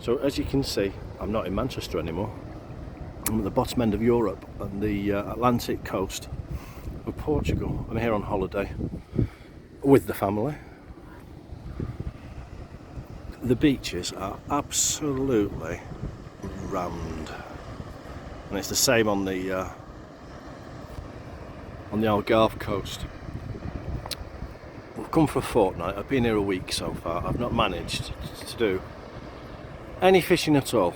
So as you can see, I'm not in Manchester anymore. I'm at the bottom end of Europe on the Atlantic coast of Portugal. I'm here on holiday with the family. The beaches are absolutely rammed, and it's the same on the Algarve coast. We've come for a fortnight. I've been here a week so far. I've not managed to do any fishing at all.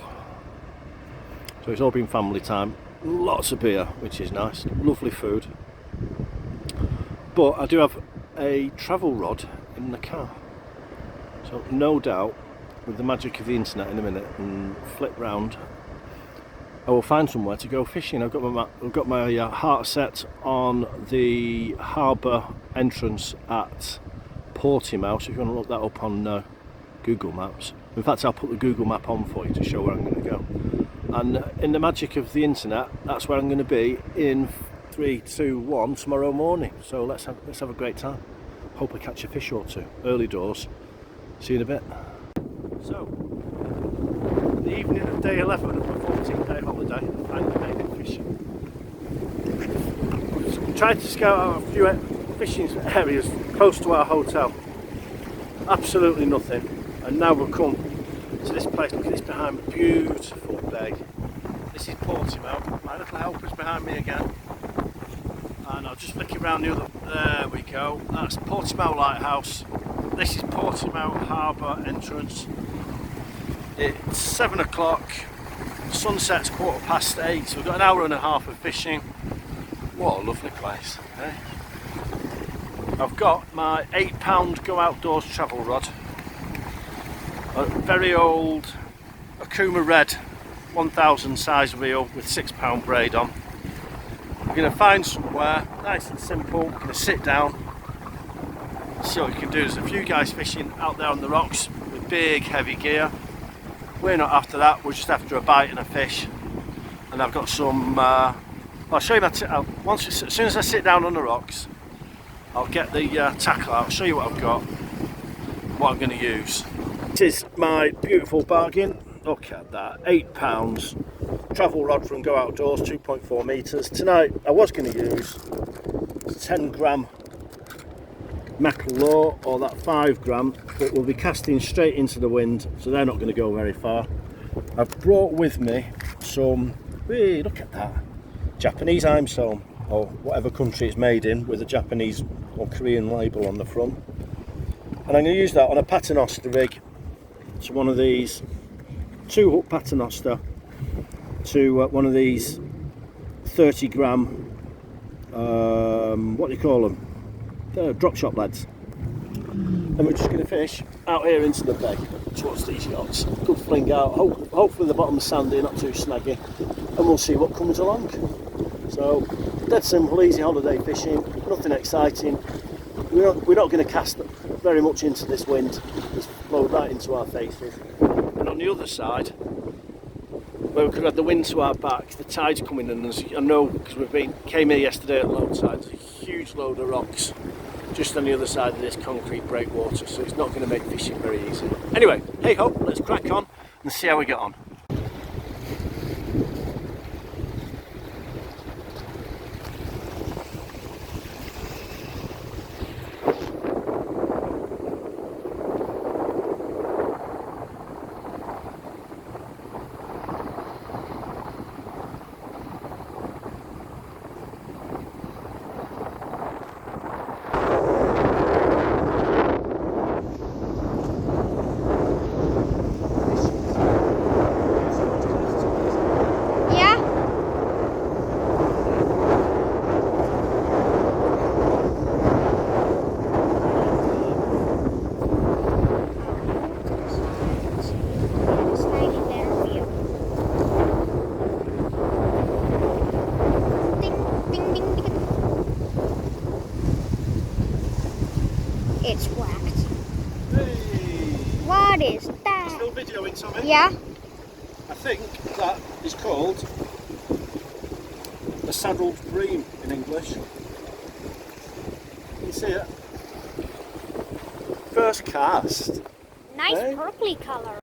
So it's all been family time. Lots of beer, which is nice. Lovely food. But I do have a travel rod in the car. So no doubt, with the magic of the internet in a minute and flip round, I will find somewhere to go fishing. I've got my heart set on the harbour entrance at Portimao. So if you want to look that up on Google Maps. In fact, I'll put the Google map on for you to show where I'm going to go. And in the magic of the internet, that's where I'm going to be in 3, 2, 1 tomorrow morning. So let's have a great time. Hope I catch a fish or two. Early doors. See you in a bit. So, the evening of day 11 of my 14-day holiday, I finally made it fishing. Tried to scout out a few fishing areas close to our hotel. Absolutely nothing. And now we've come to this place. Look at this behind me, beautiful bay. This is Portimao. My little helper's behind me again. And I'll just flick it round the other. There we go. That's Portimao Lighthouse. This is Portimao Harbour entrance. It's 7 o'clock. Sunset's 8:15. So we've got an hour and a half of fishing. What a lovely place. Eh? I've got my £8 Go Outdoors travel rod. A very old Akuma Red 1000 size reel with £6 braid on. We're going to find somewhere nice and simple. We're going to sit down, see what we can do. There's a few guys fishing out there on the rocks with big heavy gear. We're not after that, we're just after a bite and a fish. And I've got some, I'll show you as soon as I sit down on the rocks, I'll get the tackle out, I'll show you what I've got, what I'm going to use. This is my beautiful bargain. Look at that, £8 travel rod from Go Outdoors, 2.4 metres. Tonight I was going to use 10 gram metal lure or that 5 gram, but we'll be casting straight into the wind, so they're not going to go very far. I've brought with me some, hey, look at that, Japanese imesome, or whatever country it's made in, with a Japanese or Korean label on the front. And I'm going to use that on a paternoster rig. So one of these 2-hook paternoster to one of these 30 gram, what do you call them? Drop shot leads. And we're just going to fish out here into the bay towards these yachts. Good fling out, hopefully the bottom's sandy, not too snaggy, and we'll see what comes along. So, dead simple, easy holiday fishing, nothing exciting. We're not going to cast very much into this wind. It's blowed right into our faces. And on the other side, where we could have the wind to our back, the tide's coming in. As I know, because came here yesterday at low tide, there's a huge load of rocks just on the other side of this concrete breakwater, so it's not going to make fishing very easy. Anyway, hey ho, let's crack on and see how we get on. It's whacked. Hey. What is that? Still videoing something? Yeah. I think that is called a saddled bream in English. Can you see it? First cast. Nice Hey? purpley colour.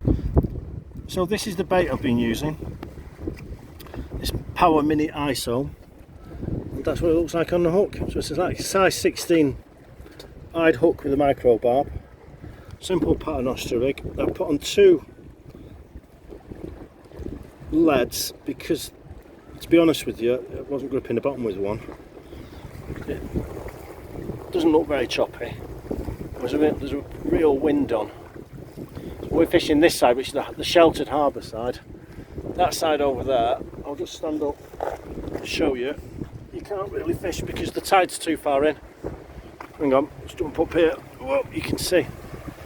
So this is the bait I've been using. This Power Mini ISO. And that's what it looks like on the hook. So it's like size 16 eyed hook with a micro barb. Simple paternoster rig. I've put on 2 leads because, to be honest with you, I wasn't gripping the bottom with one. It doesn't look very choppy. There's a real wind on. So we're fishing this side, which is the sheltered harbour side. That side over there, I'll just stand up and show you. You can't really fish because the tide's too far in. Hang on, let's jump up here. Whoa, you can see.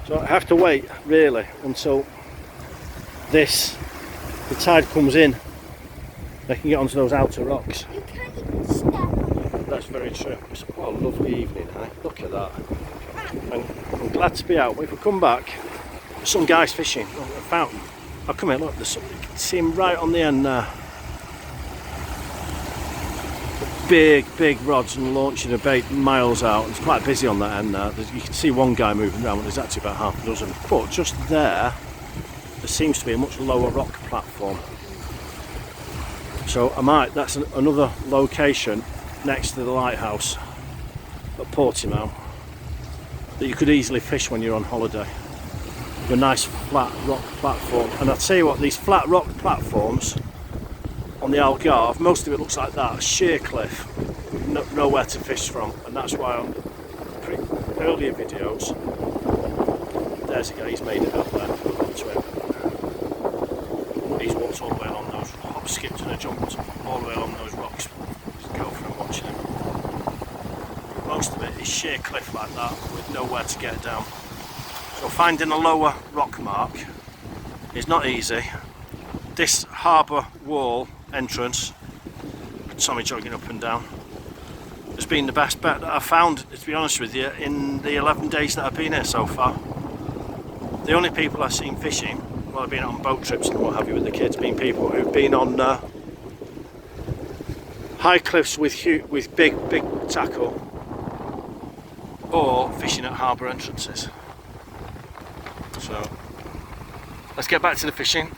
So I have to wait really until the tide comes in. They can get onto those outer rocks. You can't even step on it. That's very true. It's what a lovely evening, eh? Look at that. And I'm glad to be out. If we come back, there's some guys fishing. Oh, a fountain. I'll come here, look, there's some, you can see him right on the end there. Big rods and launching a bait miles out. It's quite busy on that end there. You can see one guy moving around, there's actually about half a dozen. But just there seems to be a much lower rock platform. So that's another location next to the lighthouse at Portimao that you could easily fish when you're on holiday. With a nice flat rock platform. And I'll tell you what, these flat rock platforms on the Algarve, most of it looks like that, a sheer cliff, nowhere to fish from, and that's why on earlier videos, there's a guy, he's made it up there, look up to him. He's walked all the way along those, hop, skipped and a jumped all the way along those rocks. Just go for him, watching him. Most of it is sheer cliff like that, with nowhere to get down. So finding a lower rock mark is not easy. This harbour wall entrance, Tommy jogging up and down, has been the best bet that I've found, to be honest with you, in the 11 days that I've been here so far. The only people I've seen fishing, well, I've been on boat trips and what have you with the kids, been people who've been on high cliffs with big tackle, or fishing at harbour entrances. So let's get back to the fishing.